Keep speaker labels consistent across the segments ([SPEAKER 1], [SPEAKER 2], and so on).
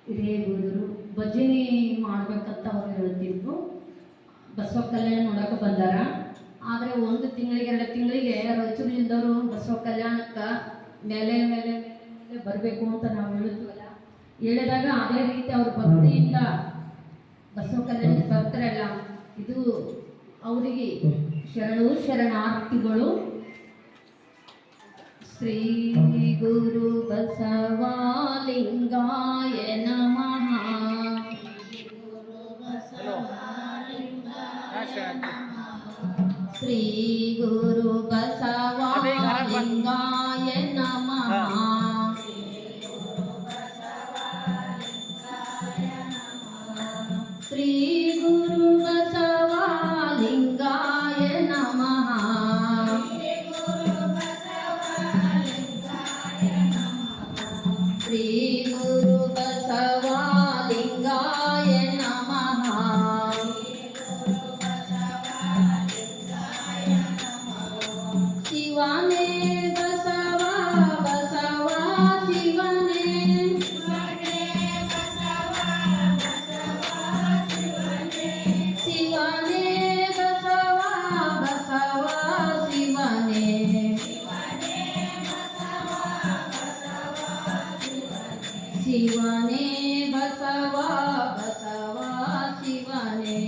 [SPEAKER 1] ಹಿರೇಗೂರರು ಭಜನೆ ಮಾಡ್ಬೇಕಂತ ಅವ್ರು ಹೇಳ್ತಿದ್ರು. ಬಸವ ಕಲ್ಯಾಣ ನೋಡಕ್ಕೆ ಬಂದಾರ. ಆದರೆ 1 ತಿಂಗಳಿಗೆ 2 ತಿಂಗಳಿಗೆ ರಾಯಚೂರಿನಿಂದವರು ಬಸವ ಕಲ್ಯಾಣಕ್ಕೆ ಮೇಲೆ ಮೇಲೆ ಮೇಲೆ ಬರಬೇಕು ಅಂತ ನಾವು ಹೇಳಿದ್ವಲ್ಲ. ಹೇಳಿದಾಗ ಅದೇ ರೀತಿ ಅವ್ರ ಭಕ್ತಿಯಿಂದ ಬಸವ ಕಲ್ಯಾಣಕ್ಕೆ ಬರ್ತಾರಲ್ಲ, ಇದು ಅವರಿಗೆ ಶರಣಾರ್ಥಿಗಳು. ಶ್ರೀ ಗುರು ಬಸವಲಿಂಗಾಯ ನಮಃ. ಶ್ರೀ ಗುರು ಬಸವಲಿಂಗಾಯ ನಮಃ. ಶ್ರೀ ಗುರು ಬಸವಲಿಂಗಾಯ ನಮಃ. ಶ್ರೀ ಗುರು ಬಸವಲಿಂಗಾಯ ನಮಃ. ಶಿವನೇ ಬಸವ ಬಸವ ಶಿವನೇ. ಶಿವನೇ ಬಸವ ಬಸವ ಶಿವನೇ. ಶಿವನೇ ಬಸವ ಬಸವ ಶಿವನೇ.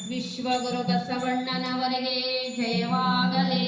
[SPEAKER 1] ವಿಶ್ವಗುರು ಬಸವಣ್ಣನವರಿಗೆ ಜಯವಾಗಲಿ.